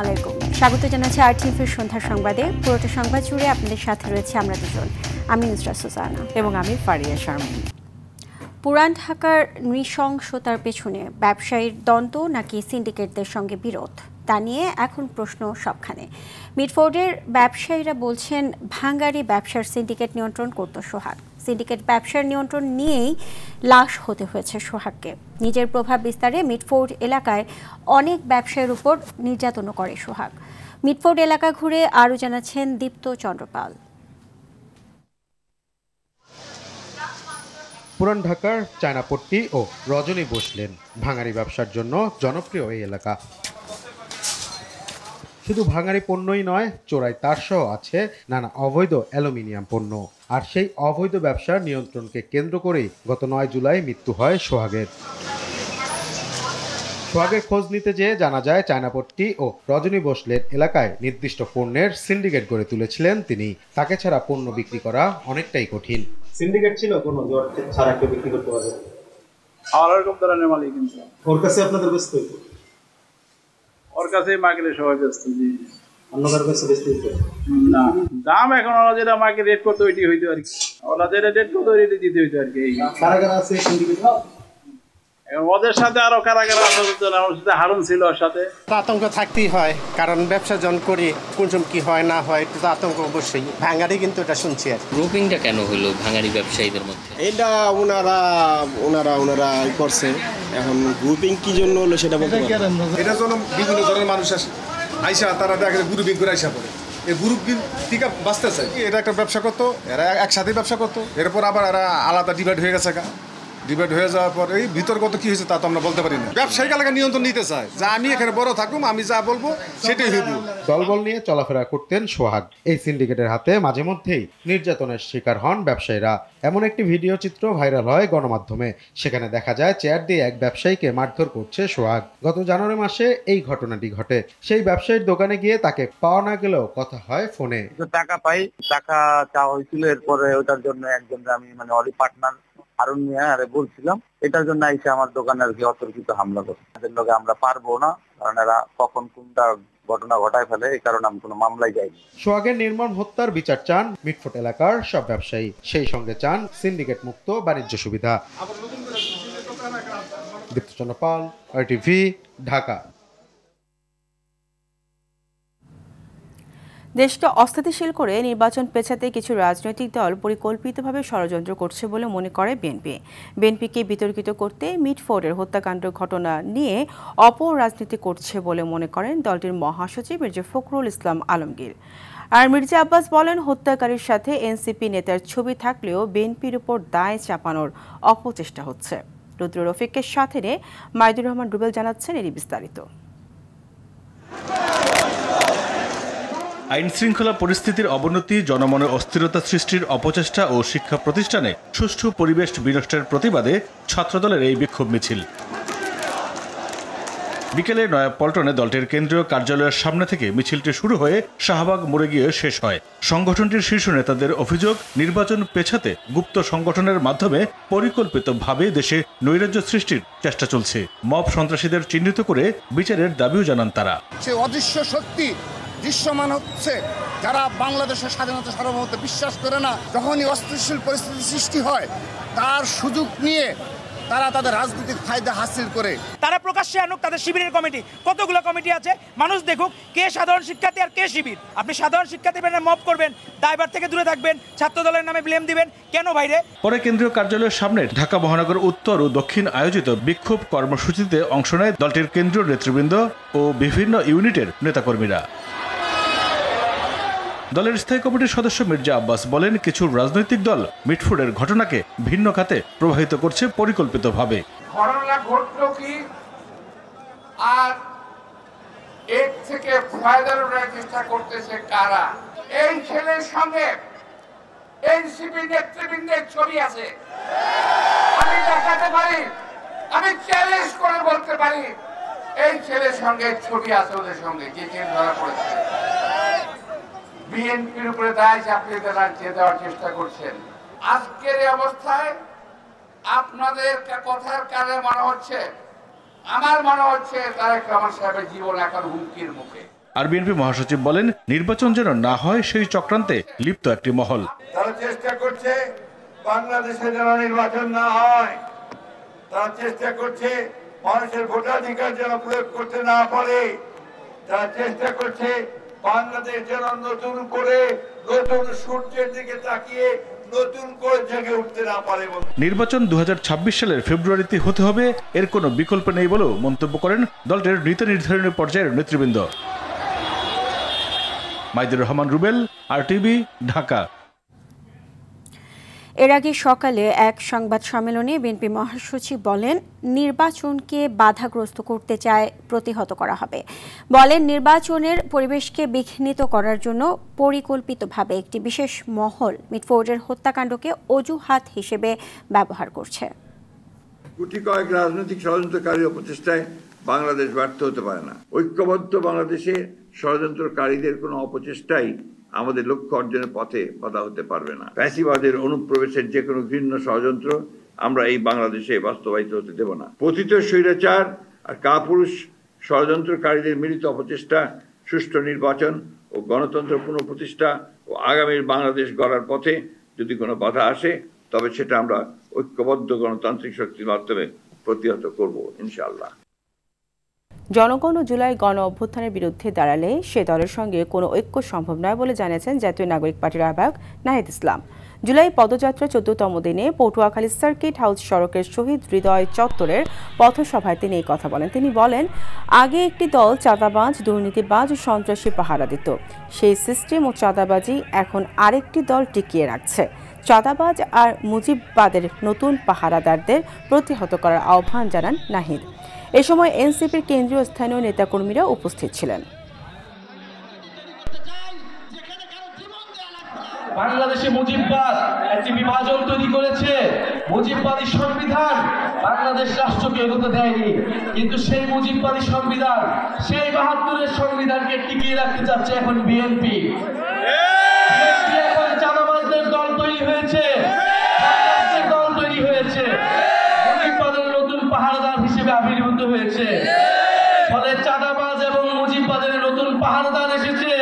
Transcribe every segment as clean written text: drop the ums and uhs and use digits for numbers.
আলাইকুম, স্বাগত জানাচ্ছি আরটিভির সন্ধ্যা সংবাদে। পুরোটা সংবাদ জুড়ে আপনাদের সাথে রয়েছে আমরা দুজন, আমি নুসরাত সুজানা এবং আমি ফারিয়া শারমিন। পুরান ঢাকার নৃশংসতার পেছনে ব্যবসায়ীর দ্বন্দ্ব নাকি সিন্ডিকেটদের সঙ্গে বিরোধ, তা নিয়ে এখন প্রশ্ন সবখানে। মিটফোর্ডের ব্যবসায়ীরা বলছেন ভাঙ্গারি ব্যবসার সিন্ডিকেট নিয়ন্ত্রণ করত সোহাগ। সিন্ডিকেট ব্যবসার নিয়ন্ত্রণ নিয়েই লাশ হতে হয়েছে সোহাগকে। নিজের প্রভাব বিস্তারে মিটফোর্ড এলাকায় অনেক ব্যবসায়ীর উপর নির্যাতনও করে সোহাগ। মিটফোর্ড এলাকা ঘুরে আরও জানাচ্ছেন দীপ্ত চন্দ্রপাল। পুরান ঢাকার চায়নাপট্টি ও রজনী বসলেন ভাঙারি ব্যবসার জন্য জনপ্রিয় এই এলাকা। শুধু ভাঙারি পণ্যই নয়, চোরাই তারসহ আছে নানা অবৈধ অ্যালুমিনিয়াম পণ্য। আর সেই অবৈধ ব্যবসার নিয়ন্ত্রণকে কেন্দ্র করেই গত ৯ জুলাই মৃত্যু হয় সোহাগের। সোহাগের খোঁজ নিতে যেয়ে জানা যায় চায়নাপট্টি ও রজনী বসলেন এলাকায় নির্দিষ্ট পণ্যের সিন্ডিকেট গড়ে তুলেছিলেন তিনি। তাকে ছাড়া পণ্য বিক্রি করা অনেকটাই কঠিন। সিন্ডিকেট ছিল কোনো ছাড়া কেউ বিক্রি করতে পারবে? আলারকম ধরনের মালিক কিন্তু ওর কাছে আপনাদের ব্যস্ত হইতো? ওর কাছে মার্কেটে সবাই ব্যস্ত। জি, অন্য কারোর কাছে ব্যস্ত হইতো না। দাম এখন ওরা যেটা মার্কেট রেট করতে ওইটি হইতো আর কি, ওরা যেটা রেট করতে ওইটি দিতে হইতো আর কি। কারা কারা আছে সিন্ডিকেট? এখন ওদের সাথে আরো কারা কারা আছে, আমার সাথে হারুন ছিল, ওর সাথে আতঙ্ক থাকতেই হয়, কারণ ব্যবসা জন করি কোন কি হয় না হয়, একটু আতঙ্ক অবশ্যই। ভাঙারি কিন্তু এটা শুনছি আর গ্রুপিংটা কেন হলো ভাঙারি ব্যবসায়ীদের মধ্যে? এটা ওনারা করছে। এখন গ্রুপিং কি জন্য হলো সেটা বলতে পারবো না। এটার জন্য বিভিন্ন ধরনের মানুষ আসে, আইসা তারা দেখে গ্রুপিং করে আইসা পড়ে। এই গ্রুপ থেকে বাঁচতে চায়। এটা একটা ব্যবসা করতো, এরা একসাথে ব্যবসা করতো, এরপর আবার এরা আলাদা ডিভাইড হয়ে গেছে। ডিবেট হয়ে যাওয়ার পর এই ভিতরগত কি হয়েছে তা তো আমরা বলতে পারি না। ব্যবসায়িক এলাকা নিয়ন্ত্রণ নিতে চায়, যা আমি এখানে বড় থাকুম, আমি যা বলবো সেটাই হইব। দলবল নিয়ে চলাফেরা করতেন সোহাগ। এই সিন্ডিকেটের হাতে মাঝে মধ্যেই নির্যাতনের শিকার হন ব্যবসায়ীরা। এমন একটি ভিডিও চিত্র ভাইরাল হয় গণমাধ্যমে। সেখানে দেখা যায় চেয়ার দিয়ে এক ব্যবসায়ীকে মারধর করছে সোহাগ। গত জানুয়ারি মাসে এই ঘটনাটি ঘটে। সেই ব্যবসায়ীর দোকানে গিয়ে তাকে পাওয়া না গেলেও কথা হয় ফোনে। টাকা পাই, টাকা চাওয়া হয়েছিল, এরপরে ওটার জন্য একজন আমি অলি পার্টনার হারুন মিয়া আরে বলছিলাম, এটার জন্য এসে আমার দোকানে আর কি অতর্কিত হামলা করে। তাদের লোকে আমরা পারবো না, কারণ এরা কখন কোনটা ঘটনা ঘটায় ফেলে, এই কারণে আমি কোনো মামলায় যাইনি। সোহাগের নির্মম হত্যার বিচার চান মিটফোর্ড এলাকার সব ব্যবসায়ী। সেই সঙ্গে চান সিন্ডিকেট মুক্ত বাণিজ্য সুবিধা। দীপ্ত চন্দ্রপাল, আরটিভি, ঢাকা। দেশকে অস্থিতিশীল করে নির্বাচন পেছাতে কিছু রাজনৈতিক দল পরিকল্পিতভাবে ষড়যন্ত্র করছে বলে মনে করে বিএনপি। বিএনপিকে বিতর্কিত করতে মিটফোর্ডের হত্যাকাণ্ড ঘটনা নিয়ে অপর রাজনীতি করছে বলে মনে করেন দলটির মহাসচিব মির্জা ফখরুল ইসলাম আলমগীর। আর মির্জা আব্বাস বলেন, হত্যাকারীর সাথে এনসিপি নেতার ছবি থাকলেও বিএনপির উপর দায় চাপানোর অপচেষ্টা হচ্ছে। রুদ্র রফিকের সাথে মাইদুর রহমান রুবেল জানাচ্ছেন এরই বিস্তারিত। আইন শৃঙ্খলা পরিস্থিতির অবনতি, জনমনে অস্থিরতা সৃষ্টির অপচেষ্টা ও শিক্ষা প্রতিষ্ঠানে সুষ্ঠু পরিবেশ বিনষ্টের প্রতিবাদে ছাত্রদলের এই বিক্ষোভ মিছিল। বিকেলে নয়াপল্টনে দলটির কেন্দ্রীয় কার্যালয়ের সামনে থেকে মিছিলটি শুরু হয়ে শাহবাগ মোড়ে গিয়ে শেষ হয়। সংগঠনটির শীর্ষ নেতাদের অভিযোগ, নির্বাচন পেছাতে গুপ্ত সংগঠনের মাধ্যমে পরিকল্পিতভাবে দেশে নৈরাজ্য সৃষ্টির চেষ্টা চলছে। মব সন্ত্রাসীদের চিহ্নিত করে বিচারের দাবিও জানান তারা। সে অদৃশ্য শক্তি দৃশ্যমান হচ্ছে, যারা বাংলাদেশের স্বাধীনতা সার্বভৌমত্বে বিশ্বাস করে না। যখনই অস্থিতিশীল পরিস্থিতি সৃষ্টি হয়, তার সুযোগ নিয়ে তারা তাদের রাজনৈতিক ফায়দা হাসিল করে। তারা প্রকাশ্যে আনুক তাদের শিবিরের কমিটি, কতগুলো কমিটি আছে, মানুষ দেখুক কে সাধারণ শিক্ষার্থী আর কে শিবির। আপনি সাধারণ শিক্ষার্থী মব করবেন, দায়ভার থেকে দূরে থাকবেন, ছাত্র দলের নামে ব্লেম দিবেন কেন ভাইরে? পরে কেন্দ্রীয় কার্যালয়ের সামনে ঢাকা মহানগর উত্তর ও দক্ষিণ আয়োজিত বিক্ষোভ কর্মসূচিতে অংশ নেয় দলটির কেন্দ্রীয় নেতৃবৃন্দ ও বিভিন্ন ইউনিটের নেতাকর্মীরা। দলের স্থায়ী কমিটির সদস্য মির্জা আব্বাস বলেন, কিছু রাজনৈতিক দল মিটফোর্ডের ঘটনাকে ভিন্ন খাতে প্রবাহিত করছে পরিকল্পিতভাবে। ঘটনা ঘটল কি, আর এর থেকে ফায়দা লুটার চেষ্টা করতেছে কারা? এই ছেলের সঙ্গে এনসিপি নেতৃবৃন্দের ছবি আছে, আমি দেখাতে পারি, আমি চ্যালেঞ্জ করে বলতে পারি, এই ছেলের সঙ্গে ছবি আছে, ওদের সঙ্গে যে ধরা পড়েছে। বিএনপির উপরে দায় চাপিয়ে দেওয়ার চেষ্টা করছেন। আজকের এই অবস্থায় আপনাদের কথার কারণে মনে হচ্ছে, আমার মনে হচ্ছে তারেক রহমান সাহেবের জীবন এখন হুমকির মুখে। আর বিএনপি মহাসচিব বলেন, নির্বাচন যেন না হয় সেই চক্রান্তে লিপ্ত একটি মহল। তারা চেষ্টা করছে বাংলাদেশে যেন নির্বাচন না হয়, তারা চেষ্টা করছে মানুষের ভোটাধিকার যেন প্রয়োগ করতে না পারে, তারা চেষ্টা করছে বাংলাদেশ যেন নতুন করে নতুন সূর্যের দিকে তাকিয়ে নতুন করে জেগে উঠতে না পারে। নির্বাচন 2026 সালের ফেব্রুয়ারিতে হতে হবে, এর কোনো বিকল্প নেই বলেও মন্তব্য করেন দলটির নীতি নির্ধারণী পর্যায়ের নেতৃবৃন্দ। মাইদুর রহমান রুবেল, RTV, ঢাকা। এর আগে সকালে এক সংবাদ সম্মেলনে বিএনপি মহাসচিব বলেন, নির্বাচনকে বাধাগ্রস্ত করতে চায় প্রতিহত করা হবে। বলেন, নির্বাচনের পরিবেশকে বিঘ্নিত করার জন্য পরিকল্পিতভাবে একটি বিশেষ মহল মিটফোর্ডের হত্যাকাণ্ডকে অজুহাত হিসেবে ব্যবহার করছে। গুটি কয়েক রাজনৈতিক ষড়যন্ত্রকারী অপচেষ্টায় বাংলাদেশ ব্যর্থ হতে পারে না। ঐক্যবদ্ধ বাংলাদেশে ষড়যন্ত্রকারীদের কোনো অপচেষ্টাই আমাদের লক্ষ্য অর্জনের পথে বাধা হতে পারবে না। ফ্যাসিবাদের অনুপ্রবেশের যে কোনো ঘৃণ্য ষড়যন্ত্র আমরা এই বাংলাদেশে বাস্তবায়িত হতে দেব না। পতিত স্বৈরাচার আর কাপুরুষ ষড়যন্ত্রকারীদের মিলিত অপচেষ্টা সুষ্ঠু নির্বাচন ও গণতন্ত্র পুনঃপ্রতিষ্ঠা ও আগামীর বাংলাদেশ গড়ার পথে যদি কোনো বাধা আসে, তবে সেটা আমরা ঐক্যবদ্ধ গণতান্ত্রিক শক্তির মাধ্যমে প্রতিহত করব ইনশাআল্লাহ। জনগণ ও জুলাই গণ অভ্যুত্থানের বিরুদ্ধে দাঁড়ালে সে দলের সঙ্গে কোনো ঐক্য সম্ভব নয় বলে জানিয়েছেন জাতীয় নাগরিক পার্টির আহ্বায়ক নাহিদ ইসলাম। জুলাই পদযাত্রা 14তম দিনে পটুয়াখালী সার্কিট হাউস সড়কের শহীদ হৃদয় চত্বরের পথসভায় তিনি এই কথা বলেন। তিনি বলেন, আগে একটি দল চাঁদাবাজ, দুর্নীতিবাজ ও সন্ত্রাসী পাহারা দিত। সেই সিস্টেম ও চাঁদাবাজি এখন আরেকটি দল টিকিয়ে রাখছে। চাঁদাবাজ আর মুজিববাদের নতুন পাহারাদারদের প্রতিহত করার আহ্বান জানান নাহিদ। এ সময় এনসিপির কেন্দ্রীয় স্থানীয় নেতাকর্মীরা উপস্থিত ছিলেন। বাংলাদেশে মুজিববাদ একটি বিভাজন তৈরি করেছে। মুজিববাদী সংবিধান বাংলাদেশ রাষ্ট্রকে এগোতে দেয়নি, কিন্তু সেই মুজিববাদী সংবিধান, সেই 72-এর সংবিধানকে টিকিয়ে রাখতে চাচ্ছে এখন বিএনপি। এখন চাঁদাবাজদের দল তৈরি হয়েছে, দল তৈরি হয়েছে, মুজিববাদের নতুন পাহারাদার হিসেবে আবির্ভূত হয়েছে। ফলে চাঁদাবাজ এবং মুজিববাদের নতুন পাহারাদার এসেছে,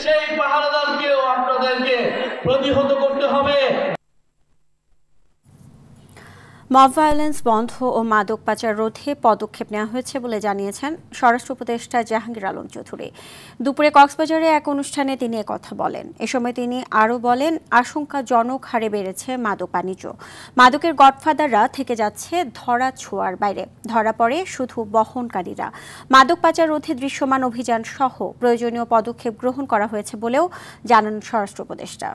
সেই পাহারাদারকেও আপনাদেরকে প্রতিহত করতে হবে। মব ভায়োলেন্স বন্ধ ও মাদক পাচার রোধে পদক্ষেপ নেওয়া হয়েছে বলে জানিয়েছেন স্বরাষ্ট্র উপদেষ্টা জাহাঙ্গীর আলম চৌধুরী। দুপুরে কক্সবাজারে এক অনুষ্ঠানে তিনি একথা বলেন। এ সময় তিনি আরও বলেন, আশঙ্কাজনক হারে বেড়েছে মাদক বাণিজ্য। মাদকের গডফাদাররা থেকে যাচ্ছে ধরা ছোঁয়ার বাইরে, ধরা পড়ে শুধু বহনকারীরা। মাদক পাচার রোধে দৃশ্যমান অভিযান সহ প্রয়োজনীয় পদক্ষেপ গ্রহণ করা হয়েছে বলেও জানান স্বরাষ্ট্র উপদেষ্টা।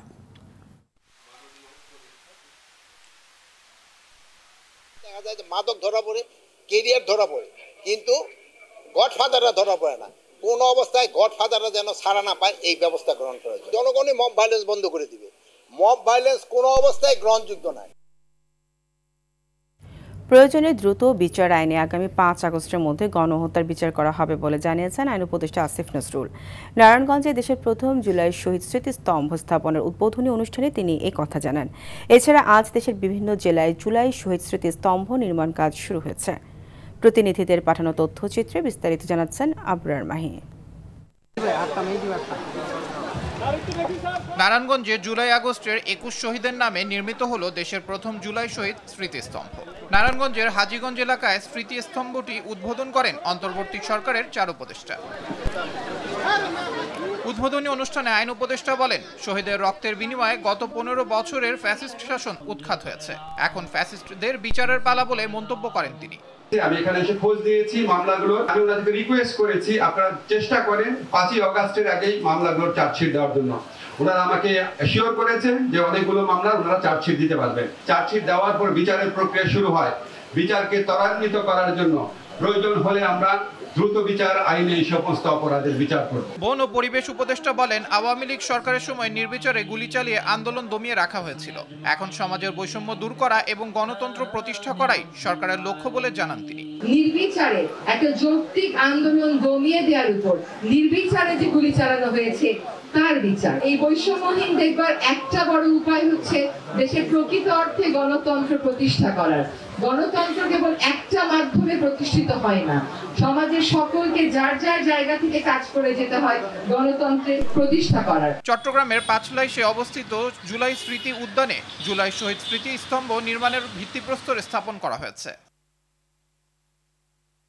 মাদক ধরা পড়ে, কেরিয়ার ধরা পড়ে, কিন্তু গডফাদাররা ধরা পড়ে না। কোন অবস্থায় গডফাদাররা যেন ছাড়া না পায় এই ব্যবস্থা গ্রহণ করা হয়েছে। জনগণই মব ভায়োলেন্স বন্ধ করে দিবে। মব ভায়োলেন্স কোনো অবস্থায় গ্রহণযোগ্য নয়। প্রয়োজনে দ্রুত বিচার আইনে আগামী 5 আগস্টের মধ্যে গণহত্যার বিচার করা হবে বলে জানিয়েছেন আইন উপদেষ্টা আসিফ নজরুল। নারায়ণগঞ্জে দেশের প্রথম জুলাই শহীদ স্মৃতিস্তম্ভ স্থাপনের উদ্বোধনী অনুষ্ঠানে তিনি এই কথা জানান। এছাড়া আজ দেশের বিভিন্ন জেলায় জুলাই শহীদ স্মৃতিস্তম্ভ নির্মাণ কাজ শুরু হয়েছে। প্রতিনিধিদের পাঠানো তথ্যচিত্রে বিস্তারিত জানাচ্ছেন আবরার মাহি। নারায়ণগঞ্জে জুলাই আগস্টের 21 শহীদের নামে নির্মিত হলো দেশের প্রথম জুলাই শহীদ স্মৃতিস্তম্ভ। নারায়ণগঞ্জের হাজীগঞ্জ এলাকায় স্মৃতিস্তম্ভটি উদ্বোধন করেন অন্তর্বর্তী সরকারের 4 উপদেষ্টা। উদ্বোধনী অনুষ্ঠানে আইন উপদেষ্টা বলেন, শহীদের রক্তের বিনিময়ে গত 15 বছরের ফ্যাসিস্ট শাসন উৎখাত হয়েছে। এখন ফ্যাসিস্টদের বিচারের পালা বলে মন্তব্য করেন তিনি। আমি এখানে এসে খোঁজ দিয়েছি মামলাগুলো, আমি ওনাদেরকে রিকোয়েস্ট করেছি আপনারা চেষ্টা করেন 5ই আগস্টের আগেই মামলাগুলোর চার্জশিট দেওয়ার জন্য। ওনারা আমাকে অ্যাসিওর করেছেন যে অনেকগুলো মামলা ওনারা চার্জশিট দিতে পারবেন। চার্জশিট দেওয়ার পর বিচারের প্রক্রিয়া শুরু হয়। বিচারকে ত্বরান্বিত করার জন্য প্রয়োজন হলে আমরা দ্রুত বিচার আইনে এই সমস্ত অপরাধের বিচার করব। বন ও পরিবেশ উপদেষ্টা বলেন, আওয়ামী লীগ সরকারের সময় নির্বিচারে গুলি চালিয়ে আন্দোলন দমিয়ে রাখা হয়েছিল। এখন সমাজের বৈষম্য দূর করা এবং গণতন্ত্র প্রতিষ্ঠা করাই সরকারের লক্ষ্য বলে জানান তিনি। নির্বিচারে একটা যৌক্তিক আন্দোলন দমিয়ে দেওয়ার উপর নির্বিচারে যে গুলি চালানো হয়েছে, তার বিচার। এই বৈষম্যহীন দেখবার একটা বড় উপায় হচ্ছে দেশের প্রকৃত অর্থে গণতন্ত্র প্রতিষ্ঠা করার। গণতন্ত্র কেবল একটা মাধ্যমে প্রতিষ্ঠিত হয় না, সমাজের সকলকে যার যার জায়গা থেকে কাজ করে যেতে হয় গণতন্ত্রের প্রতিষ্ঠা করার। চট্টগ্রামের পাঁচলাইশে অবস্থিত জুলাই স্মৃতি উদ্যানে জুলাই শহীদ স্মৃতি স্তম্ভ নির্মাণের ভিত্তিপ্রস্তর স্থাপন করা হয়েছে।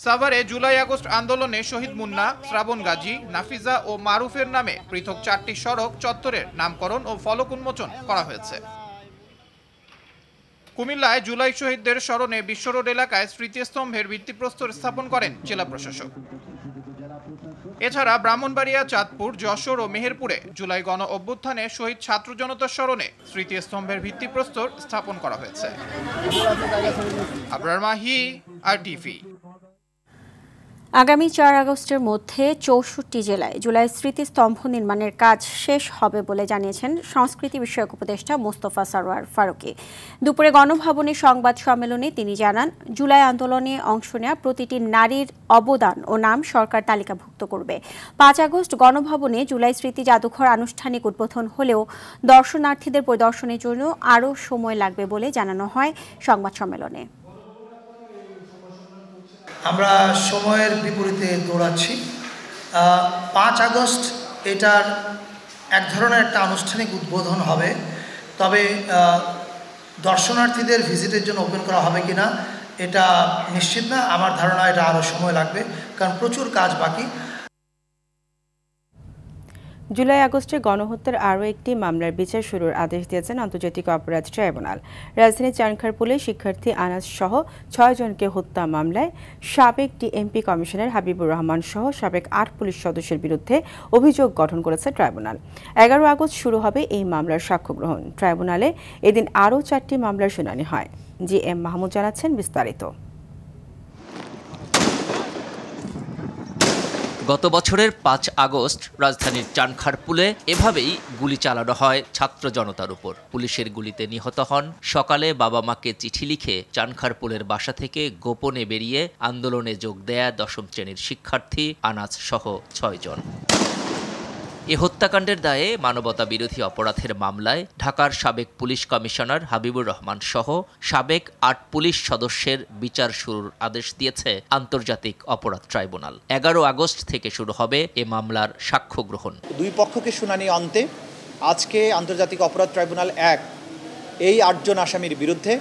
সাভারে জুলাই আগস্ট আন্দোলনে শহীদ মুন্না, শ্রাবণ গাজী, নাফিজা ও মারুফের নামে পৃথক 4টি সড়ক চত্বরের নামকরণ ও ফলক উন্মোচন করা হয়েছে। কুমিল্লায় জুলাই শহীদদের স্মরণে বিশ্ব রোড এলাকায় স্মৃতিস্তম্ভের ভিত্তিপ্রস্তর স্থাপন করেন জেলা প্রশাসক। এছাড়া ব্রাহ্মণবাড়িয়া, চাঁদপুর, যশোর ও মেহেরপুরে জুলাই গণ অভ্যুত্থানে শহীদ ছাত্র জনতার স্মরণে স্মৃতিস্তম্ভের ভিত্তিপ্রস্তর স্থাপন করা হয়েছে। আবরার মাহি, RTV। আগামী 4 আগস্টের মধ্যে 64 জেলায় জুলাই স্মৃতিস্তম্ভ নির্মাণের কাজ শেষ হবে বলে জানিয়েছেন সংস্কৃতি বিষয়ক উপদেষ্টা মোস্তফা সরওয়ার ফারুকী। দুপুরে গণভবনে সংবাদ সম্মেলনে তিনি জানান, জুলাই আন্দোলনে অংশ নেওয়া প্রতিটি নারীর অবদান ও নাম সরকার তালিকাভুক্ত করবে। 5 আগস্ট গণভবনে জুলাই স্মৃতি জাদুঘর আনুষ্ঠানিক উদ্বোধন হলেও দর্শনার্থীদের পরিদর্শনের জন্য আরও সময় লাগবে বলে জানানো হয় সংবাদ সম্মেলনে। আমরা সময়ের বিপরীতে দৌড়াচ্ছি। 5 আগস্ট এটার এক ধরনের একটা আনুষ্ঠানিক উদ্বোধন হবে, তবে দর্শনার্থীদের ভিজিটের জন্য ওপেন করা হবে কিনা এটা নিশ্চিত না। আমার ধারণা এটা আরও সময় লাগবে, কারণ প্রচুর কাজ বাকি। জুলাই আগস্টে গণহত্যার আরও একটি মামলার বিচার শুরুর আদেশ দিয়েছেন আন্তর্জাতিক অপরাধ ট্রাইব্যুনাল। রাজধানীর চানখারপুলে শিক্ষার্থী আনাস সহ 6 জনকে হত্যা মামলায় সাবেক ডিএমপি কমিশনার হাবিবুর রহমান সহ সাবেক 8 পুলিশ সদস্যের বিরুদ্ধে অভিযোগ গঠন করেছে ট্রাইব্যুনাল। 11 আগস্ট শুরু হবে এই মামলার সাক্ষ্য গ্রহণ। ট্রাইব্যুনালে এদিন আরও 4টি মামলার শুনানি হয়। GM মাহমুদ জানাচ্ছেন বিস্তারিত। গত বছরের 5 আগস্ট রাজধানীর চানখারপুলে এভাবেই গুলি চালানো হয় ছাত্র জনতার উপর। পুলিশের গুলিতে নিহত হন সকালে বাবা মাকে চিঠি লিখে চানখারপুলের বাসা থেকে গোপনে বেরিয়ে আন্দোলনে যোগ দেয়া 10ম শ্রেণীর শিক্ষার্থী আনাস সহ 6 জন। এ হত্যাকাণ্ডের দায়ে মানবতা বিরোধী অপরাধের মামলায় ঢাকার সাবেক পুলিশ কমিশনার হাবিবুর রহমান সহ সাবেক 8 পুলিশ সদস্যের বিচার শুরুর আদেশ দিয়েছে আন্তর্জাতিক অপরাধ ট্রাইব্যুনাল। 11 আগস্ট থেকে শুরু হবে এ মামলার সাক্ষ্য গ্রহণ। দুই পক্ষকে শুনানি অন্তে আজকে আন্তর্জাতিক অপরাধ ট্রাইব্যুনাল 1 এই 8 জন আসামির বিরুদ্ধে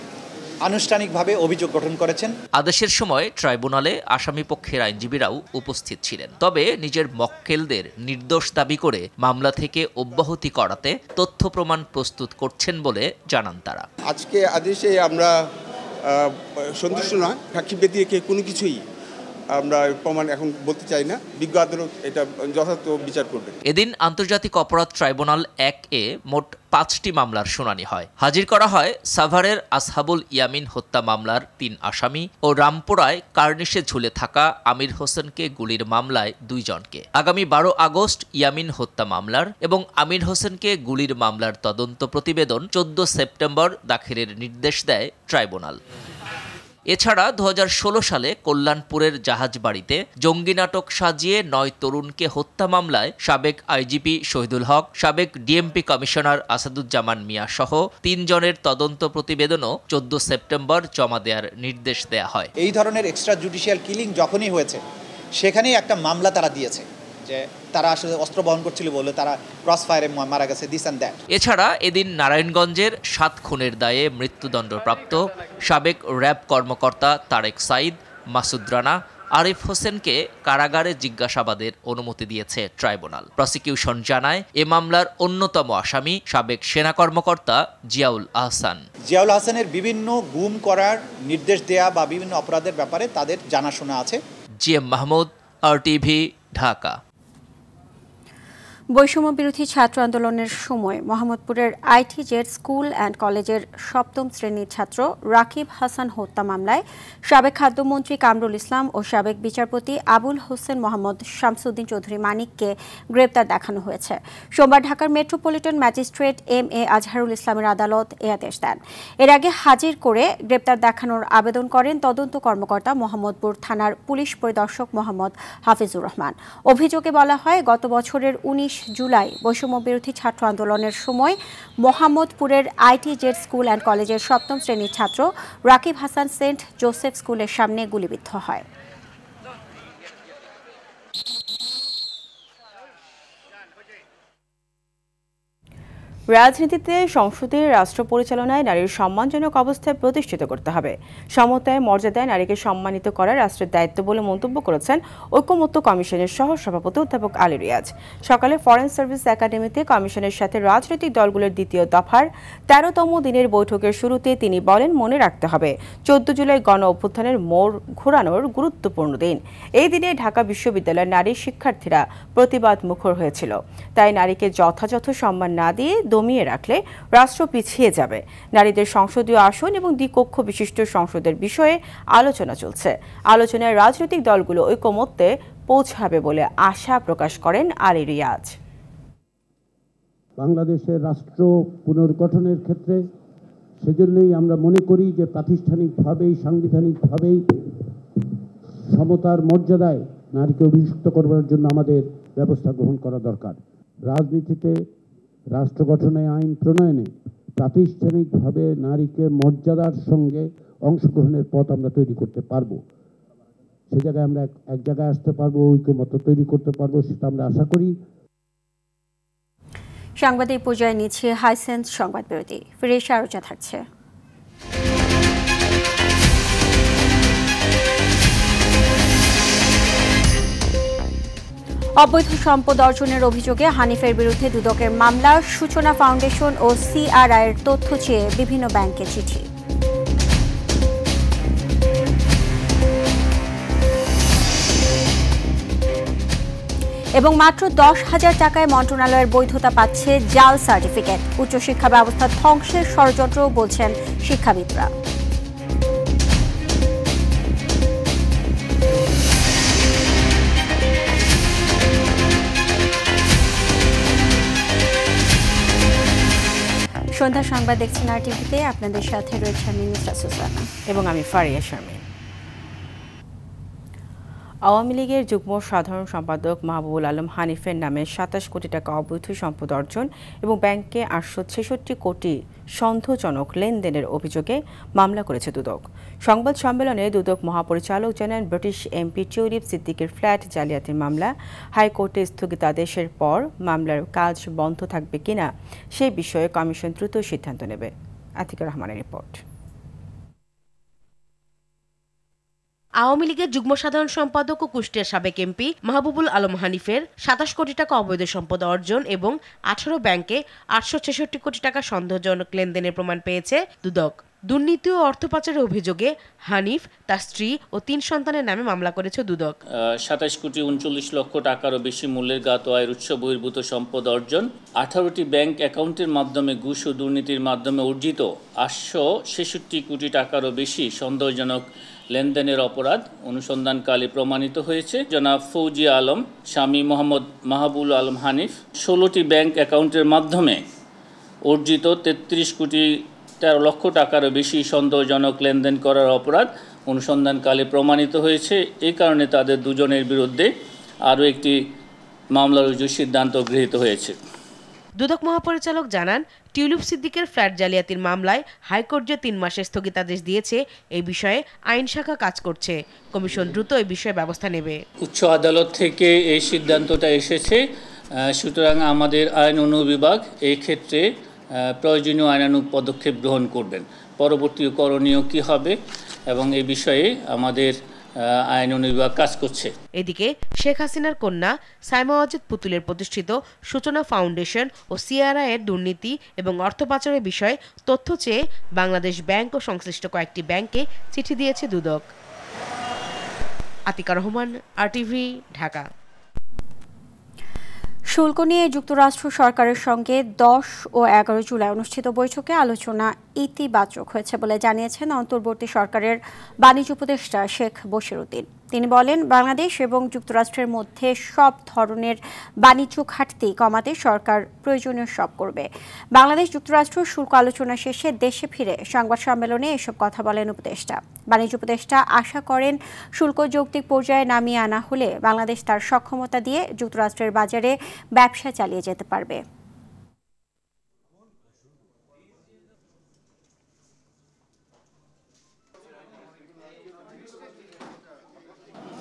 আনুষ্ঠানিকভাবে অভিযোগ গঠন করেছেন। আদেশের সময় ট্রাইব্যুনালে আসামি পক্ষের আইনজীবীরাও উপস্থিত ছিলেন। তবে নিজের মক্কেলদের নির্দোষ দাবি করে মামলা থেকে অব্যাহতি করাতে তথ্য প্রমাণ প্রস্তুত করছেন বলে জানান তারা। আজকে আদেশে আমরা সন্তুষ্ট নয়, সাক্ষী ব্যক্তিকে কোনো কিছুই আমরা প্রমাণ এখন বলতে চাই না। বিজ্ঞ আদালত এটা যথাযথ বিচার করবে। এদিন আন্তর্জাতিক অপরাধ ট্রাইব্যুনাল 1-এ মোট 5টি মামলার শুনানি হয়। হাজির করা হয় সাভারের আসহাবুল ইয়ামিন হত্যা মামলার 3 আসামি ও রামপুরায় কার্নিশে ঝুলে থাকা আমির হোসেনকে গুলির মামলায় 2 জনকে। আগামী 12 আগস্ট ইয়ামিন হত্যা মামলার এবং আমির হোসেনকে গুলির মামলার তদন্ত প্রতিবেদন 14 সেপ্টেম্বর দাখিলের নির্দেশ দেয় ট্রাইব্যুনাল। এছাড়া 2016 সালে কল্যাণপুরের জাহাজবাড়িতে জঙ্গি নাটক সাজিয়ে 9 তরুণকে হত্যা মামলায় সাবেক আইজিপি শহীদুল হক, সাবেক ডিএমপি কমিশনার আসাদুজ্জামান মিয়া সহ 3 জনের তদন্ত প্রতিবেদনও 14 সেপ্টেম্বর জমা দেওয়ার নির্দেশ দেয়া হয়। এই ধরনের এক্সট্রা জুডিশিয়াল কিলিং যখনই হয়েছে সেখানেই একটা মামলা তারা দিয়েছে যে তারা আসলে অস্ত্র বহন করছিল বলে তারা ক্রস ফায়ারে মারা গেছে, দিস অ্যান্ড দ্যাট। এছাড়া এদিন নারায়ণগঞ্জের 7 খুনের দায়ে মৃত্যুদণ্ডপ্রাপ্ত সাবেক র্যাব কর্মকর্তা তারেক সাইদ, মাসুদ রানা, আরিফ হোসেনকে কারাগারে জিজ্ঞাসাবাদের অনুমতি দিয়েছে ট্রাইব্যুনাল। প্রসিকিউশন জানায় এ মামলার অন্যতম আসামি সাবেক সেনা কর্মকর্তা জিয়াউল আহসান। জিয়াউল আহসানের বিভিন্ন গুম করার নির্দেশ দেয়া বা বিভিন্ন অপরাধের ব্যাপারে তাদের জানাশোনা আছে। GM Mahmud, RTV, Dhaka. বৈষম্য বিরোধী ছাত্র আন্দোলনের সময় মোহাম্মদপুরের ITZ স্কুল অ্যান্ড কলেজের 7ম শ্রেণীর ছাত্র রাকিব হাসান হত্যা মামলায় সাবেক খাদ্যমন্ত্রী কামরুল ইসলাম ও সাবেক বিচারপতি আবুল হোসেন মোহাম্মদ শামসুদ্দিন চৌধুরী মানিককে গ্রেপ্তার দেখানো হয়েছে। সোমবার ঢাকার মেট্রোপলিটন ম্যাজিস্ট্রেট MA আজহারুল ইসলামের আদালত এ আদেশ দেন। এর আগে হাজির করে গ্রেপ্তার দেখানোর আবেদন করেন তদন্ত কর্মকর্তা মোহাম্মদপুর থানার পুলিশ পরিদর্শক মোহাম্মদ হাফিজুর রহমান। অভিযোগে বলা হয়, গত বছরের 19 জুলাই বৈষম্য বিরোধী ছাত্র আন্দোলনের সময় মোহাম্মদপুরের ITZ স্কুল অ্যান্ড কলেজের 7ম শ্রেণীর ছাত্র রাকিব হাসান সেন্ট জোসেফ স্কুলের সামনে গুলিবিদ্ধ হয়। রাজনীতিতে সংসদের রাষ্ট্র পরিচালনায় নারীর সম্মানজনক অবস্থায় প্রতিষ্ঠিত করতে হবে। সমতায় মর্যাদায় নারীকে সম্মানিত করা রাষ্ট্রের দায়িত্ব বলে মন্তব্য করেছেন ঐকমত্য কমিশনের সহ সভাপতি অধ্যাপক আলী রিয়াজ। সকালে ফরেন সার্ভিস একাডেমিতে কমিশনের সাথে রাজনৈতিক দলগুলোর দ্বিতীয় দফার 13তম দিনের বৈঠকের শুরুতে তিনি বলেন, মনে রাখতে হবে 14 জুলাই গণ অভ্যুত্থানের মোড় ঘোরানোর গুরুত্বপূর্ণ দিন। এই দিনে ঢাকা বিশ্ববিদ্যালয়ের নারী শিক্ষার্থীরা প্রতিবাদ মুখর হয়েছিল। তাই নারীকে যথাযথ সম্মান না দিয়ে দমিয়ে রাখলে রাষ্ট্র পিছিয়ে যাবে। নারীদের সংসদীয় আসন এবং দ্বিকক্ষ বিশিষ্ট সংসদের বিষয়ে আলোচনা চলছে। আলোচনায় রাজনৈতিক দলগুলো ঐকমত্যে পৌঁছাবে বলে আশা প্রকাশ করেন আলী রিয়াজ। বাংলাদেশের রাষ্ট্র পুনর্গঠনের ক্ষেত্রে সেজন্যই আমরা মনে করি যে প্রাতিষ্ঠানিকভাবেই সাংবিধানিকভাবেই সমতার মর্যাদায় নারীকে অভিযুক্ত করবার জন্য আমাদের ব্যবস্থা গ্রহণ করা দরকার। রাজনীতিতে, রাষ্ট্র গঠনে, আইন প্রণয়নে প্রাতিষ্ঠানিকভাবে নারীকে মর্যাদার সঙ্গে অংশগ্রহণের পথ আমরা তৈরি করতে পারবো। সে জায়গায় আমরা এক জায়গায় আসতে পারবো, ঐক্যমত্য তৈরি করতে পারবো, সেটা আমরা আশা করি। সাংবাদিক পর্যায়ে নিচ্ছে হাইসেন্স সংবাদ বিরতি। ফিরে এসে আরও থাকছে। অবৈধ সম্পদ অর্জনের অভিযোগে হানিফের বিরুদ্ধে দুদকের মামলা। সূচনা ফাউন্ডেশন ও CRI এর তথ্য চেয়ে বিভিন্ন ব্যাংকে চিঠি। এবং মাত্র 10,000 টাকায় মন্ত্রণালয়ের বৈধতা পাচ্ছে জাল সার্টিফিকেট। উচ্চশিক্ষা ব্যবস্থা ধ্বংসের ষড়যন্ত্র বলছেন শিক্ষাবিদরা। সন্ধ্যা সংবাদ দেখছেন RTVতে। আপনাদের সাথে রয়েছে আমি মিস্টার সুসানা এবং আমি ফারিয়া শারমিন। আওয়ামী লীগের যুগ্ম সাধারণ সম্পাদক মাহবুবুল আলম হানিফের নামে 27 কোটি টাকা অবৈধ সম্পদ অর্জন এবং ব্যাংকে 866 কোটি সন্দেহজনক লেনদেনের অভিযোগে মামলা করেছে দুদক। সংবাদ সম্মেলনে দুদক মহাপরিচালক জানান, ব্রিটিশ MP টিউলিপ সিদ্দিকের ফ্ল্যাট জালিয়াতির মামলা হাইকোর্টে স্থগিতাদেশের পর মামলার কাজ বন্ধ থাকবে কিনা সেই বিষয়ে কমিশন দ্রুত সিদ্ধান্ত নেবে। আতিকুর রহমানের রিপোর্ট। আওয়ামী লীগের যুগ্ম সাধারণ সম্পাদক ও কুষ্টিয়ার সাবেক MP মাহবুবুল আলম হানিফের 27 কোটি টাকা অবৈধ সম্পদ অর্জন এবং 18 ব্যাংকে 866 কোটি টাকা সন্দেহজনক লেনদেনের প্রমাণ পেয়েছে দুদক। দুর্নীতি ও অর্থ পাচারের অভিযোগে হানিফ, তার স্ত্রী ও 3 সন্তানের নামে মামলা করেছে দুদক। 27 কোটি 39 লক্ষ টাকারও বেশি মূল্যের জ্ঞাত আয়ের উৎস বহির্ভূত সম্পদ অর্জন, 18টি ব্যাংক অ্যাকাউন্টের মাধ্যমে ঘুষ ও দুর্নীতির মাধ্যমে অর্জিত 866 কোটি টাকারও বেশি সন্দেহজনক লেনদেনের অপরাধ অনুসন্ধানকালে প্রমাণিত হয়েছে। জনাব ফৌজিয়া আলম, স্বামী মোহাম্মদ মাহবুবুল আলম হানিফ 16টি ব্যাংক অ্যাকাউন্টের মাধ্যমে অর্জিত 33 কোটি 13 লক্ষ টাকারও বেশি সন্দেহজনক লেনদেন করার অপরাধ অনুসন্ধানকালে প্রমাণিত হয়েছে। এই কারণে তাদের দুজনের বিরুদ্ধে আরও একটি মামলা রুজুর সিদ্ধান্ত গৃহীত হয়েছে। দুদক মহাপরিচালক জানান, টিউলিপ সিদ্দিকের ফ্ল্যাট জালিয়াতির মামলায় হাইকোর্ট যে 3 মাসের স্থগিতাদেশ দিয়েছে, এই বিষয়ে আইন শাখা কাজ করছে। কমিশন দ্রুত এই বিষয়ে ব্যবস্থা নেবে। উচ্চ আদালত থেকে এই সিদ্ধান্তটা এসেছে, সুতরাং আমাদের আইন অনুবিভাগ এই ক্ষেত্রে প্রয়োজনীয় আইনানুগ পদক্ষেপ গ্রহণ করবেন। পরবর্তী করণীয় কী হবে এবং এই বিষয়ে আমাদের আইন অনুবিভাগ কাজ করছে। এদিকে শেখ হাসিনার কন্যা সাইমা ওয়াজেদ পুতুলের প্রতিষ্ঠিত সূচনা ফাউন্ডেশন ও CRI এর দুর্নীতি এবং অর্থ পাচারের বিষয়ে তথ্য চেয়ে বাংলাদেশ ব্যাংক ও সংশ্লিষ্ট কয়েকটি ব্যাংকে চিঠি দিয়েছে দুদক। আতিকা রহমান, RTV, ঢাকা। শুল্ক নিয়ে যুক্তরাষ্ট্র সরকারের সঙ্গে 10 ও 11 জুলাই অনুষ্ঠিত বৈঠকে আলোচনা ইতিবাচক হয়েছে বলে জানিয়েছেন অন্তর্বর্তী সরকারের বাণিজ্য উপদেষ্টা শেখ বশির উদ্দিন। তিনি বলেন, বাংলাদেশ এবং যুক্তরাষ্ট্রের মধ্যে সব ধরনের বাণিজ্য ঘাটতি কমাতে সরকার প্রয়োজনীয় সব করবে। বাংলাদেশ যুক্তরাষ্ট্র শুল্ক আলোচনা শেষে দেশে ফিরে সংবাদ সম্মেলনে এসব কথা বলেন উপদেষ্টা। বাণিজ্য উপদেষ্টা আশা করেন, শুল্ক যৌক্তিক পর্যায়ে নামিয়ে আনা হলে বাংলাদেশ তার সক্ষমতা দিয়ে যুক্তরাষ্ট্রের বাজারে ব্যবসা চালিয়ে যেতে পারবে।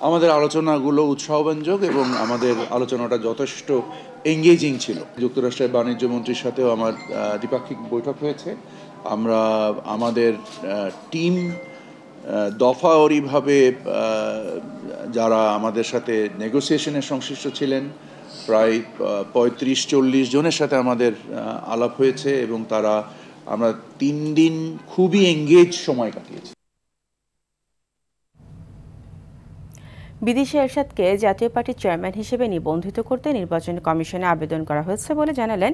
আমাদের আলোচনাগুলো উৎসাহব্যঞ্জক এবং আমাদের আলোচনাটা যথেষ্ট এঙ্গেজিং ছিল। যুক্তরাষ্ট্রের বাণিজ্য মন্ত্রীর সাথেও আমার দ্বিপাক্ষিক বৈঠক হয়েছে। আমরা আমাদের টিম দফাওয়ারিভাবে যারা আমাদের সাথে নেগোসিয়েশনের সংশ্লিষ্ট ছিলেন প্রায় 35-40 জনের সাথে আমাদের আলাপ হয়েছে এবং আমরা 3 দিন খুবই এঙ্গেজ সময় কাটিয়েছি। বিদেশি এরশাদকে জাতীয় পার্টির চেয়ারম্যান হিসেবে নিবন্ধিত করতে নির্বাচন কমিশনে আবেদন করা হয়েছে বলে জানালেন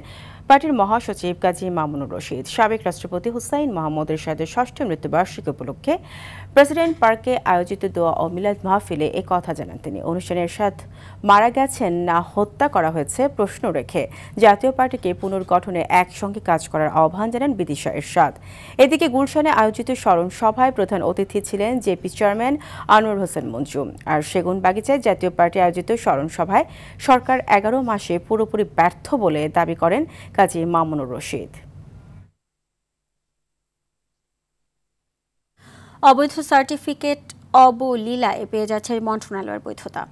পার্টির মহাসচিব কাজী মামুনুর রশিদ। সাবেক রাষ্ট্রপতি হুসাইন মোহাম্মদ এরশাদের ৬ষ্ঠ মৃত্যুবার্ষিকী উপলক্ষে প্রেসিডেন্ট পার্কে আয়োজিত দোয়া ও মিলাদ মাহফিলে এ কথা জানান তিনি। অনুষ্ঠানে এরশাদ মারা গেছেন না হত্যা করা হয়েছে প্রশ্ন রেখে জাতীয় পার্টিকে পুনর্গঠনে একসঙ্গে কাজ করার আহ্বান জানান বিদিশা এরশাদ। এদিকে গুলশানে আয়োজিত স্মরণ সভায় প্রধান অতিথি ছিলেন জেপি চেয়ারম্যান আনোয়ার হোসেন মঞ্জু। আর সেগুনবাগিচায় জাতীয় পার্টি আয়োজিত স্মরণ সভায় সরকার 11 মাসে পুরোপুরি ব্যর্থ বলে দাবি করেন কাজী মামুনুর রশিদ। অবৈধ সার্টিফিকেট অবলীলায় পেয়ে যাচ্ছে মন্ত্রণালয়ের বৈধতা।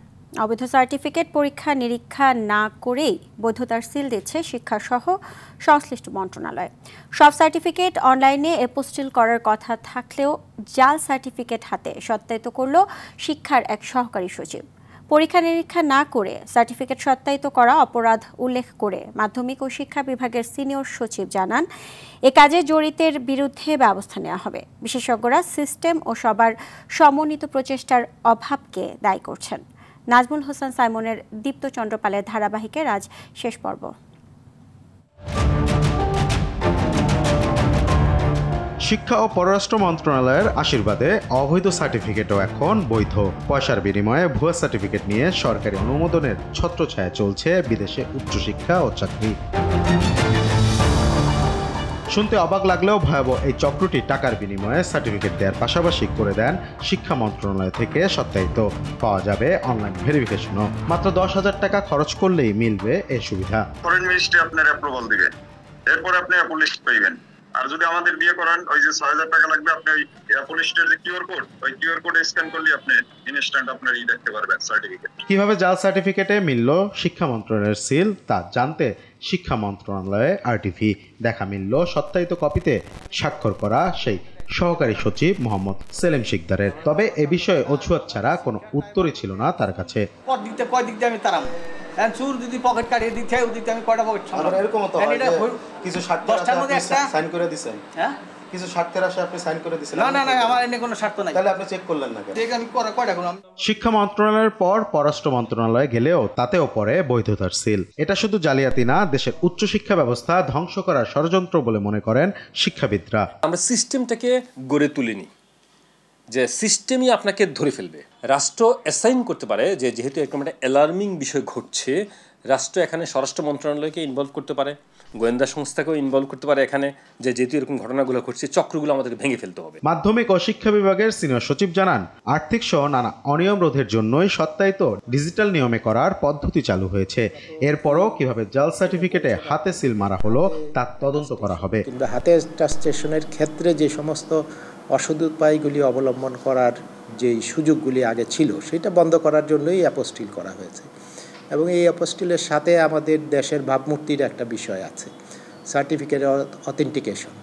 অবৈধ সার্টিফিকেট পরীক্ষা নিরীক্ষা না করেই বৈধতার সিল দিচ্ছে শিক্ষাসহ সংশ্লিষ্ট মন্ত্রণালয়। সব সার্টিফিকেট অনলাইনে অ্যাপোস্টিল করার কথা থাকলেও জাল সার্টিফিকেট হাতে সত্যায়িত করল শিক্ষার এক সহকারী সচিব। পরীক্ষা নিরীক্ষা না করে সার্টিফিকেট সত্যায়িত করা অপরাধ উল্লেখ করে মাধ্যমিক ও শিক্ষা বিভাগের সিনিয়র সচিব জানান, এ কাজে জড়িতের বিরুদ্ধে ব্যবস্থা নেওয়া হবে। বিশেষজ্ঞরা সিস্টেম ও সবার সমন্বিত প্রচেষ্টার অভাবকে দায়ী করছেন। নাজমুল হোসেন সাইমনের দীপ্ত চন্দ্রপালের ধারাবাহিকের আজ শেষ পর্ব। শিক্ষা ও পররাষ্ট্র মন্ত্রণালয়ের আশীর্বাদে অবৈধ সার্টিফিকেটও এখন বৈধ। পয়সার বিনিময়ে ভুয়া সার্টিফিকেট নিয়ে সরকারি অনুমোদনের ছত্রছায়া চলছে বিদেশে উচ্চশিক্ষা ও চাকরি। শুনতে অবাক লাগলেও ভয়াবহ এই চক্রটি টাকার বিনিময়ে সার্টিফিকেট দেওয়ার পাশাপাশি করে দেন শিক্ষা মন্ত্রণালয় থেকে সত্যায়িত। পাওয়া যাবে অনলাইন ভেরিফিকেশনও। মাত্র 10,000 টাকা খরচ করলেই মিলবে এই সুবিধা। ফরেন মিনিস্ট্রি আপনার অ্যাপ্রুভাল দিবে, এরপর আপনি অ্যাপল লিস্ট পাইবেন। আর যদি আমাদের বিয়ে করান, ওই যে 6,000 টাকা লাগবে, আপনি ওই অ্যাপল লিস্টের যে কিউআর কোড, ওই কিউআর কোড স্ক্যান করলে আপনি ইনস্ট্যান্ট আপনার দেখতে পারবেন সার্টিফিকেট। কিভাবে জাল সার্টিফিকেটে মিলল শিক্ষা মন্ত্রণালয়ের সিল তা জানতে শিক্ষা মন্ত্রণালয়ে আরটিভি দেখা মিলল সত্যায়িত কপিতে স্বাক্ষর করা সেই সহকারী সচিব মোহাম্মদ সেলিম শিকদারের। তবে এ বিষয়ে অজুহাত ছাড়া কোনো উত্তরই ছিল না তার কাছে। কয় দিক দিয়ে আমি তারাম চুর যদি পকেট কাটিয়ে দিতে ওই দিকে আমি কয়টা পকেট এরকম তো কিছু সাইন করে দিচ্ছেন। হ্যাঁ, কিছু স্বার্থের আশা আপনি সাইন করে দিচ্ছেন। না আমার এনে কোনো স্বার্থ নাই। তাহলে আপনি চেক করলেন না কেন? আমি কয়টা করলাম। শিক্ষা মন্ত্রণালয়ের পর পররাষ্ট্র মন্ত্রণালয়ে গেলেও তাতেও পড়ে বৈধতার সিল। এটা শুধু জালিয়াতি না, দেশের উচ্চশিক্ষা ব্যবস্থা ধ্বংস করার ষড়যন্ত্র বলে মনে করেন শিক্ষাবিদরা। আমরা সিস্টেমটাকে গড়ে তুলিনি যে সিস্টেমই আপনাকে ধরে ফেলবে। রাষ্ট্র অ্যাসাইন করতে পারে যে যেহেতু এরকম একটা অ্যালার্মিং বিষয় ঘটছে, রাষ্ট্র এখানে স্বরাষ্ট্র মন্ত্রণালয়কে ইনভলভ করতে পারে, গোয়েন্দা সংস্থাকেও ইনভলভ করতে পারে এখানে, যে যেহেতু এরকম ঘটনাগুলো ঘটছে চক্রগুলো আমাদেরকে ভেঙে ফেলতে হবে। মাধ্যমিক ও শিক্ষা বিভাগের সিনিয়র সচিব জানান, আর্থিক সহ নানা অনিয়ম রোধের জন্যই সত্যায়িত ডিজিটাল নিয়মে করার পদ্ধতি চালু হয়েছে। এরপরও কিভাবে জাল সার্টিফিকেটে হাতে সিল মারা হলো তা তদন্ত করা হবে। কিংবা হাতে অ্যাটেস্টেশনের ক্ষেত্রে যে সমস্ত অসৎ উপায়গুলি অবলম্বন করার যেই সুযোগগুলি আগে ছিল সেটা বন্ধ করার জন্যই অ্যাপোস্টিল করা হয়েছে। এবং এই অ্যাপোস্টিলের সাথে আমাদের দেশের ভাবমূর্তির একটা বিষয় আছে, সার্টিফিকেট অথেন্টিকেশন।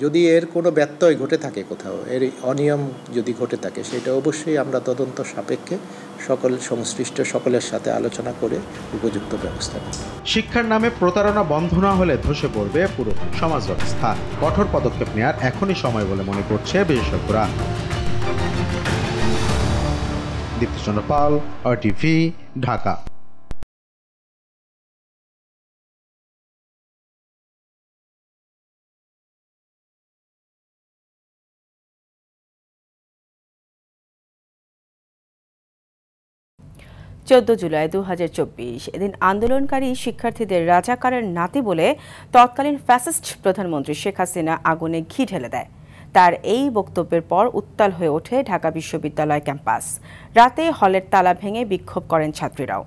যদি এর কোনো ব্যত্যয় ঘটে থাকে, কোথাও এর অনিয়ম যদি ঘটে থাকে, সেটা অবশ্যই আমরা তদন্ত সাপেক্ষে সংশ্লিষ্ট সকলের সাথে আলোচনা করে উপযুক্ত ব্যবস্থা নেব। শিক্ষার নামে প্রতারণা বন্ধ না হলে ধসে পড়বে পুরো সমাজ ব্যবস্থা। কঠোর পদক্ষেপ নেওয়ার এখনই সময় বলে মনে করছে বিশেষজ্ঞরা। দীপ্ত চন্দ্র পাল, আরটিভি, ঢাকা। 14 জুলাই 2024 এদিন আন্দোলনকারী শিক্ষার্থীদের রাজাকারের নাতি বলে তৎকালীন ফ্যাসিস্ট প্রধানমন্ত্রী শেখ হাসিনা আগুনে ঘি ঢেলে দেয়। তার এই বক্তব্যের পর উত্তাল হয়ে ওঠে ঢাকা বিশ্ববিদ্যালয় ক্যাম্পাস। রাতে হলের তালা ভেঙে বিক্ষোভ করেন ছাত্রীরাও।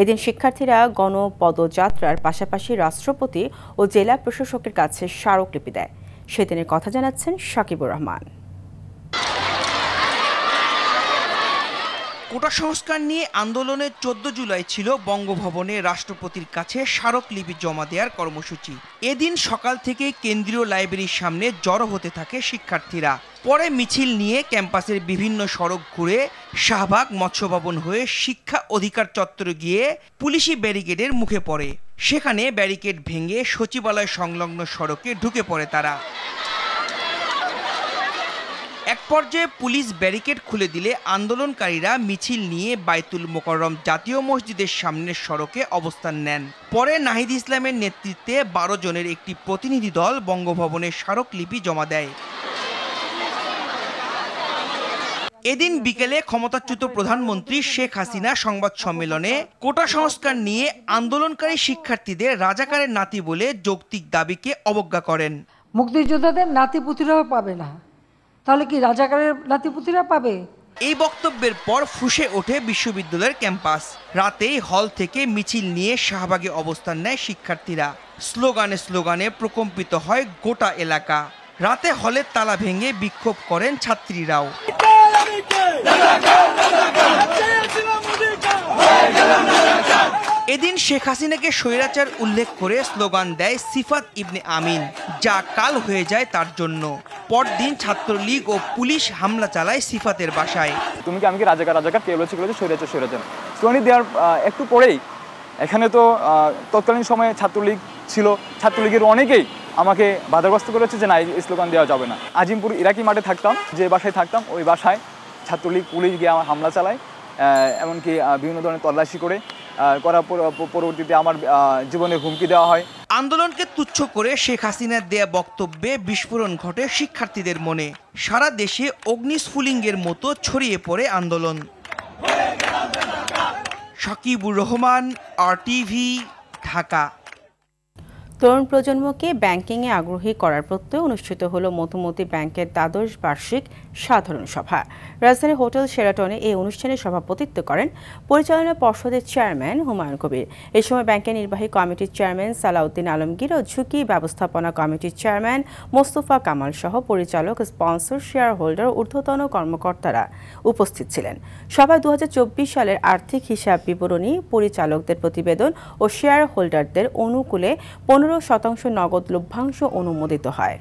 এদিন শিক্ষার্থীরা গণপদযাত্রার পাশাপাশি রাষ্ট্রপতি ও জেলা প্রশাসকের কাছে স্মারকলিপি দেয়। সেদিনের কথা জানাচ্ছেন শাকিবুর রহমান। কোটা সংস্কার নিয়ে আন্দোলনের 14 জুলাই ছিল বঙ্গভবনে রাষ্ট্রপতির কাছে স্মারকলিপি জমা দেওয়ার কর্মসূচি। এদিন সকাল থেকে কেন্দ্রীয় লাইব্রেরির সামনে জড়ো হতে থাকে শিক্ষার্থীরা। পরে মিছিল নিয়ে ক্যাম্পাসের বিভিন্ন সড়ক ঘুরে শাহবাগ মৎস্য ভবন হয়ে শিক্ষা অধিকার চত্বরে গিয়ে পুলিশি ব্যারিকেডের মুখে পড়ে। সেখানে ব্যারিকেড ভেঙে সচিবালয় সংলগ্ন সড়কে ঢুকে পড়ে তারা। এক পর্যায়ে পুলিশ ব্যারিকেড খুলে দিলে আন্দোলনকারীরা মিছিল নিয়ে বাইতুল মোকাররম জাতীয় মসজিদের সামনের সড়কে অবস্থান নেন। পরে নাহিদ ইসলামের নেতৃত্বে 12 জনের একটি প্রতিনিধি দল বঙ্গভবনের স্মারকলিপি জমা দেয়। এদিন বিকেলে ক্ষমতাচ্যুত প্রধানমন্ত্রী শেখ হাসিনা সংবাদ সম্মেলনে কোটা সংস্কার নিয়ে আন্দোলনকারী শিক্ষার্থীদের রাজাকারের নাতি বলে যৌক্তিক দাবিকে অবজ্ঞা করেন। মুক্তিযোদ্ধাদের নাতিপুতিরাও পাবে না, তাহলে কি রাজাকারের নাতিপুতিরা পাবে? এই বক্তব্যের পর ফুঁসে ওঠে বিশ্ববিদ্যালয়ের ক্যাম্পাস। রাতেই হল থেকে মিছিল নিয়ে শাহবাগে অবস্থান নেয় শিক্ষার্থীরা। স্লোগানে স্লোগানে প্রকম্পিত হয় গোটা এলাকা। রাতে হলের তালা ভেঙে বিক্ষোভ করেন ছাত্রীরাও। এদিন শেখ হাসিনাকে স্বৈরাচার উল্লেখ করে স্লোগান দেয় সিফাত ইবনে আমিন, যা কাল হয়ে যায় তার জন্য। পরদিন ছাত্রলীগ ও পুলিশ হামলা চালায় সিফাতের বাসায়। তুমি কি আমি কি রাজাকার কে বলেছি স্বৈরাচার স্লোগান দেওয়ার একটু পরেই এখানে তো তৎকালীন সময়ে ছাত্রলীগ ছিল, ছাত্রলীগের অনেকেই আমাকে বাধাগ্রস্ত করেছে যে না এই স্লোগান দেওয়া যাবে না। আজিমপুর ইরাকি মাঠে থাকতাম, যে বাসায় থাকতাম ওই বাসায় ছাত্রলীগ পুলিশ গিয়ে আমার হামলা চালায়, এমনকি বিভিন্ন ধরনের তল্লাশি করে করার পরবর্তীতে আমার জীবনে হুমকি দেওয়া হয়। আন্দোলনকে তুচ্ছ করে শেখ হাসিনার দেয়া বক্তব্যে বিস্ফোরণ ঘটে শিক্ষার্থীদের মনে। সারা দেশে অগ্নিস্ফুলিঙ্গের মতো ছড়িয়ে পড়ে আন্দোলন। শাকিবুর রহমান, RTV, ঢাকা। তরুণ প্রজন্মকে ব্যাংকিংয়ে আগ্রহী করার প্রত্যয়ে অনুষ্ঠিত হলো মধুমতি ব্যাংকের দ্বাদশ বার্ষিক সাধারণ সভা। রাজধানীর হোটেল শেরাটনে এই অনুষ্ঠানে সভাপতিত্ব করেন পরিচালনা পর্ষদের চেয়ারম্যান হুমায়ুন কবির। এই সময় ব্যাংকের নির্বাহী কমিটির চেয়ারম্যান সালাউদ্দিন আলমগীর ও ঝুঁকি ব্যবস্থাপনা কমিটির চেয়ারম্যান মোস্তফা কামাল সহ পরিচালক, স্পন্সর, শেয়ার হোল্ডার, ঊর্ধ্বতন কর্মকর্তারা উপস্থিত ছিলেন। সভায় 2024 সালের আর্থিক হিসাব বিবরণী, পরিচালকদের প্রতিবেদন ও শেয়ার হোল্ডারদের অনুকূলে 15% নগদ লভ্যাংশ অনুমোদিত হয়।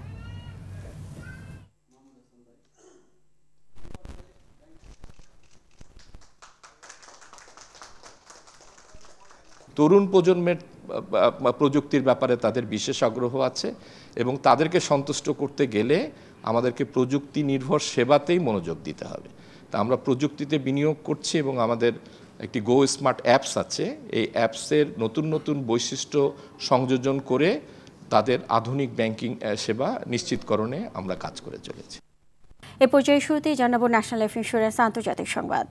তরুণ প্রজন্মের প্রযুক্তির ব্যাপারে তাদের বিশেষ আগ্রহ আছে এবং তাদেরকে সন্তুষ্ট করতে গেলে আমাদেরকে প্রযুক্তি নির্ভর সেবাতেই মনোযোগ দিতে হবে। তা আমরা প্রযুক্তিতে বিনিয়োগ করছি এবং আমাদের একটি গো স্মার্ট অ্যাপস আছে। এই অ্যাপসের নতুন নতুন বৈশিষ্ট্য সংযোজন করে তাদের আধুনিক ব্যাংকিং সেবা নিশ্চিতকরণে আমরা কাজ করে চলেছি। এ পর্যায়ে শুরুতেই জানাবো ন্যাশনাল লাইফ ইন্স্যুরেন্স আন্তর্জাতিক সংবাদ।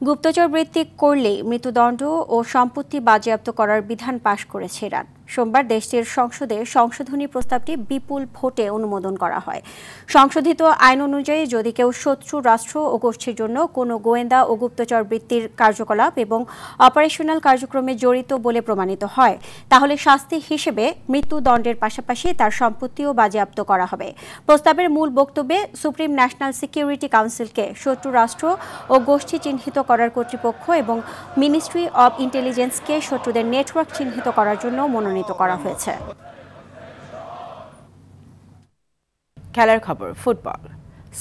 গুপ্তচর বৃত্তি করলে মৃত্যুদণ্ড ও সম্পত্তি বাজেয়াপ্ত করার বিধান পাশ করেছে ইরান। সোমবার দেশটির সংসদে সংশোধনী প্রস্তাবটি বিপুল ভোটে অনুমোদন করা হয়। সংশোধিত আইন অনুযায়ী যদি কেউ শত্রু রাষ্ট্র ও গোষ্ঠীর জন্য কোনো গোয়েন্দা ও গুপ্তচর বৃত্তির কার্যকলাপ এবং অপারেশনাল কার্যক্রমে জড়িত বলে প্রমাণিত হয়, তাহলে শাস্তি হিসেবে মৃত্যুদণ্ডের পাশাপাশি তার সম্পত্তিও বাজেয়াপ্ত করা হবে। প্রস্তাবের মূল বক্তব্যে সুপ্রিম ন্যাশনাল সিকিউরিটি কাউন্সিলকে শত্রু রাষ্ট্র ও গোষ্ঠী চিহ্নিত করার কর্তৃপক্ষ এবং মিনিস্ট্রি অব ইন্টেলিজেন্সকে শত্রুদের নেটওয়ার্ক চিহ্নিত করার জন্য মনোনীত করা হয়েছে। খেলার খবর, ফুটবল।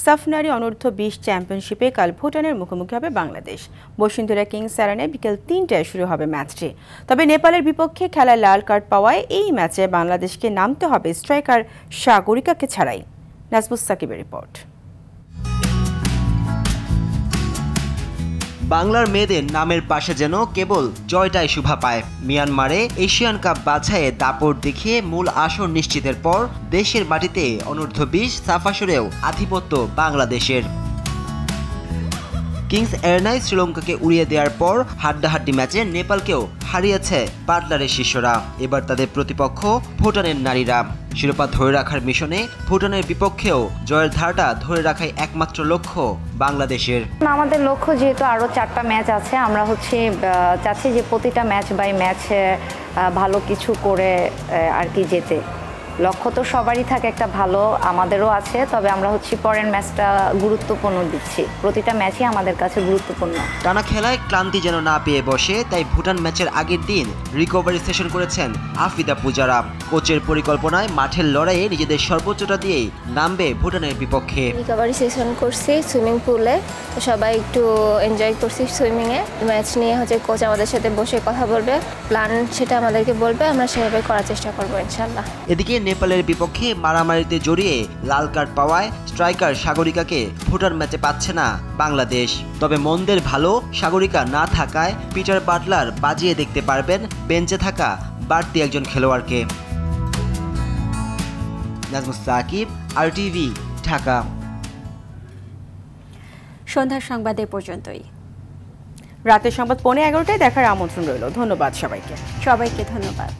সাফ নারী অনূর্ধ্ব 20 চ্যাম্পিয়নশিপে কাল ভুটানের মুখোমুখি হবে বাংলাদেশ। বসুন্ধরা কিংস অ্যারেনায় বিকেল 3টায় শুরু হবে ম্যাচটি। তবে নেপালের বিপক্ষে খেলায় লাল কার্ড পাওয়ায় এই ম্যাচে বাংলাদেশকে নামতে হবে স্ট্রাইকার সাগরিকাকে ছাড়াই। নাজমুস সাকিবের রিপোর্ট। বাংলার মেয়েদের নামের পাশে যেন কেবল জয়টাই শোভা পায়। মিয়ানমারে এশিয়ান কাপ বাছাইয়ে দাপট দেখিয়ে মূল আসর নিশ্চিতের পর দেশের মাটিতে অনূর্ধ্ব 20 সাফ আসরেও আধিপত্য বাংলাদেশের। কিংস এয়ারলাইন্স শ্রীলঙ্কাকে উড়িয়ে দেওয়ার পর হাড্ডাহাড্ডি ম্যাচে নেপালকেও হারিয়েছে বাটলারের শিষ্যরা। এবার তাদের প্রতিপক্ষ ভুটানের নারীরা। শিরোপা ধরে রাখার মিশনে ভুটানের বিপক্ষেও জয়ের ধারাটা ধরে রাখাই একমাত্র লক্ষ্য বাংলাদেশের। আমাদের লক্ষ্য যেহেতু আরও 4টা ম্যাচ আছে, আমরা চাচ্ছি যে প্রতিটা ম্যাচ বাই ম্যাচ ভালো কিছু করে আর কি যেতে। লক্ষ্য তো সবারই থাকে একটা ভালো, আমাদেরও আছে, তবে আমরা পরের ম্যাচটা গুরুত্বপূর্ণ দিচ্ছি। প্রতিটা ম্যাচই আমাদের কাছে গুরুত্বপূর্ণ। টানা খেলায় ক্লান্তি যেন না পেয়ে বসে, তাই ভুটান ম্যাচের আগের দিন রিকভারি সেশন করেছেন আফিদা পূজারা। কোচের পরিকল্পনায় মাঠের লড়াইয়ে নিজেদের সর্বোচ্চটা দিয়েই নামবে ভুটানের বিপক্ষে। রিকভারি সেশন করছি সুইমিং পুলে, তো সবাই একটু এনজয় করছি সুইমিংয়ে। ম্যাচ নিয়ে কোচ আমাদের সাথে বসে কথা বলবে, প্ল্যান সেটা আমাদেরকে বলবে, আমরা সেভাবে করার চেষ্টা করবো ইনশাল্লাহ। এদিকে নেপালের বিপক্ষে মারামারিতে জড়িয়ে লাল কার্ড পাওয়ায় স্ট্রাইকার সাগরিকাকে ভুটান ম্যাচে পাচ্ছে না বাংলাদেশ। তবে মন্দের ভালো সাগরিকা না থাকায় পিটার বাটলার বাজিয়ে দেখতে পারবেন বেঞ্চে থাকা বাড়তি একজন খেলোয়াড়কে। নাজমুস সাকিব, RTV, ঢাকা। সন্ধ্যার সংবাদে পর্যন্তই। রাতের সংবাদ 11:15টায় দেখার আমন্ত্রণ রইল। ধন্যবাদ সবাইকে। সবাইকে ধন্যবাদ।